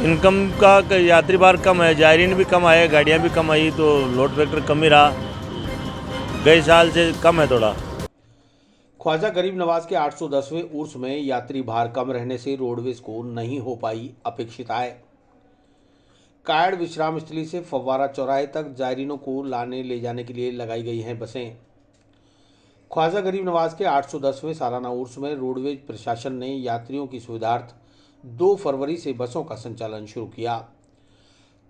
Income का यात्री भार कम है, जायरीन भी कम आए, गाड़ियाँ भी कम आई, तो लोड फैक्टर कम ही रहा, गए साल से कम है थोड़ा। ख्वाजा गरीब नवाज के 810वें उर्स में यात्री भार कम रहने से रोडवेज को नहीं हो पाई अपेक्षित आय। कायड़ विश्राम स्थली से फव्वारा चौराहे तक जायरीनों को लाने ले जाने के लिए लगाई गई हैं बसें। ख्वाजा गरीब नवाज के 810वें सालाना उर्स में रोडवेज प्रशासन ने यात्रियों की सुविधार्थ 2 फरवरी से बसों का संचालन शुरू किया।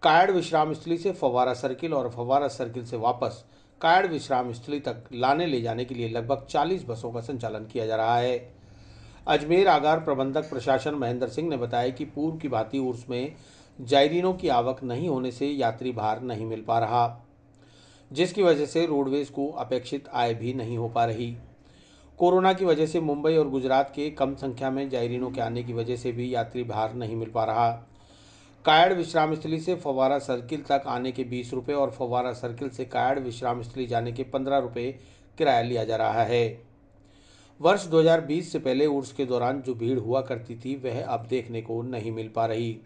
कायड़ विश्राम स्थली से फव्वारा सर्किल और फव्वारा सर्किल से वापस कायड़ विश्राम स्थली तक लाने ले जाने के लिए लगभग 40 बसों का संचालन किया जा रहा है। अजमेर आगार प्रबंधक प्रशासन महेंद्र सिंह ने बताया कि पूर्व की भांति उर्स में जायरीनों की आवक नहीं होने से यात्री भार नहीं मिल पा रहा, जिसकी वजह से रोडवेज को अपेक्षित आय भी नहीं हो पा रही। कोरोना की वजह से मुंबई और गुजरात के कम संख्या में जायरीनों के आने की वजह से भी यात्री भार नहीं मिल पा रहा। कायड़ विश्राम स्थली से फव्वारा सर्किल तक आने के 20 रुपये और फव्वारा सर्किल से कायड़ विश्राम स्थली जाने के 15 रुपये किराया लिया जा रहा है। वर्ष 2020 से पहले उर्स के दौरान जो भीड़ हुआ करती थी वह अब देखने को नहीं मिल पा रही।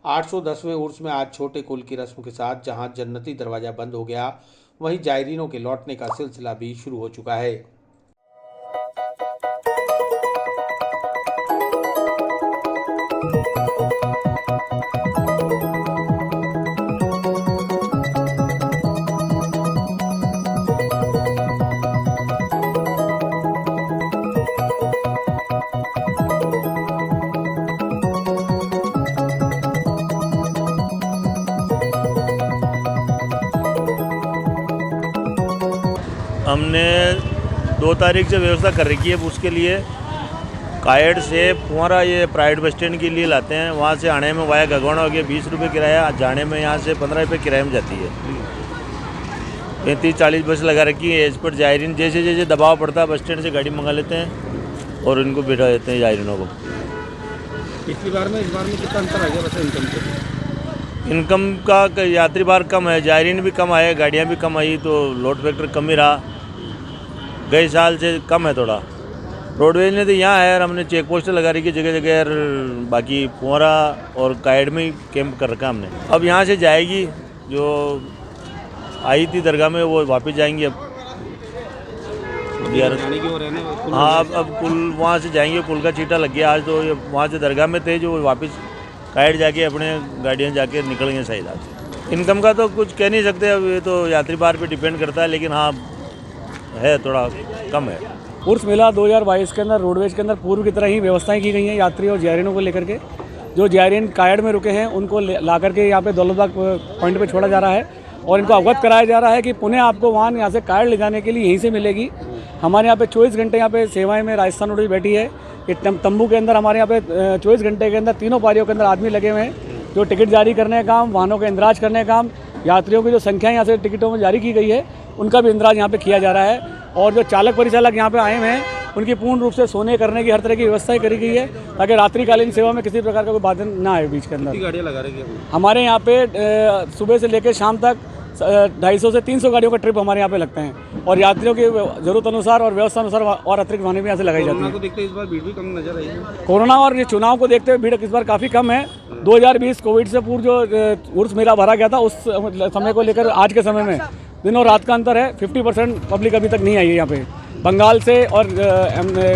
810वें उर्स में आज छोटे कुल की रस्म के साथ जहां जन्नती दरवाजा बंद हो गया, वहीं जायरीनों के लौटने का सिलसिला भी शुरू हो चुका है। हमने 2 तारीख से व्यवस्था कर रखी है। उसके लिए कायड़ से फुआरा ये प्राइवेट बस स्टैंड के लिए लाते हैं, वहाँ से आने में वाया गगवाना हो गया 20 रुपये किराया, जाने में यहाँ से 15 रुपये किराए में जाती है। 35-40 बस लगा रखी है। इस पर जायरीन जैसे जैसे दबाव पड़ता है बस स्टैंड से गाड़ी मंगा लेते हैं और इनको बिठा देते हैं जायरीनों को। पिछली बार में इस बार में कितना अंतर आ गया वैसे इनकम से? इनकम का यात्री भार कम है, जायरीन भी कम आए, गाड़ियाँ भी कम आई, तो लोड फैक्टर कम ही रहा, गए साल से कम है थोड़ा। रोडवेज ने तो यहाँ है, हमने चेक पोस्ट लगा रही है जगह जगह यार, बाकी फुआरा और कायड़ में ही कैंप कर रखा हमने। अब यहाँ से जाएगी, जो आई थी दरगाह में वो वापस जाएंगी अब यार। हाँ, अब पुल वहाँ से जाएंगे, पुल का चीटा लग गया आज, तो ये वहाँ से दरगाह में थे जो वापस कायड़ जाके अपने गाड़ियाँ जाके निकल गए सही रात। इनकम का तो कुछ कह नहीं सकते, अब ये तो यात्री भार पे डिपेंड करता है, लेकिन हाँ है थोड़ा कम है। उर्स मेला 2022 के अंदर रोडवेज के अंदर पूर्व की तरह ही व्यवस्थाएं की गई हैं यात्री और जायरीनों को लेकर के। जो जायरीन कायड़ में रुके हैं उनको ला करके यहाँ पे दौलतबाग पॉइंट पे छोड़ा जा रहा है और इनको अवगत कराया जा रहा है कि पुणे आपको वाहन यहाँ से कायड़ ले जाने के लिए यहीं से मिलेगी। हमारे यहाँ पे 24 घंटे यहाँ पे सेवाएं में राजस्थान रोडवेज बैठी है। ये तंबू के अंदर हमारे यहाँ पे 24 घंटे के अंदर तीनों पारियों के अंदर आदमी लगे हुए हैं, जो टिकट जारी करने का काम, वाहनों का इंदराज करने का काम, यात्रियों की जो संख्या यहाँ से टिकटों में जारी की गई है उनका भी इंदराज यहाँ पे किया जा रहा है। और जो चालक परिचालक यहाँ पे आए हुए हैं उनकी पूर्ण रूप से सोने करने की हर तरह की व्यवस्था करी गई है, ताकि रात्रिकालीन सेवा में किसी प्रकार का कोई बाधा ना आए बीच के अंदर। गाड़ियाँ लगा रही है हमारे यहाँ पे सुबह से लेकर शाम तक 250 से 300 गाड़ियों का ट्रिप हमारे यहाँ पे लगते हैं और यात्रियों की जरूरत अनुसार और व्यवस्था अनुसार और अतिरिक्त वाहन भी यहाँ से लगाई जाती है। को देखते इस बार भीड़ भी कम नजर आई है। कोरोना और ये चुनाव को देखते हुए भीड़ इस बार काफ़ी कम है। 2020 कोविड से पूर्व जो उर्स मेला भरा गया था उस समय को लेकर आज के समय में दिन और रात का अंतर है। 50% पब्लिक अभी तक नहीं आई है यहाँ पे। बंगाल से और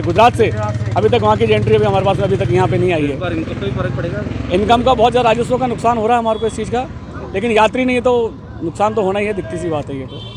गुजरात से अभी तक वहाँ की एंट्री अभी हमारे पास अभी तक यहाँ पे नहीं आई है। इनकम का फर्क पड़ेगा? इनकम का बहुत ज़्यादा राजस्व का नुकसान हो रहा है हमारे को इस चीज़ का, लेकिन यात्री नहीं है तो नुकसान तो होना ही है, दिखती सी बात है ये तो।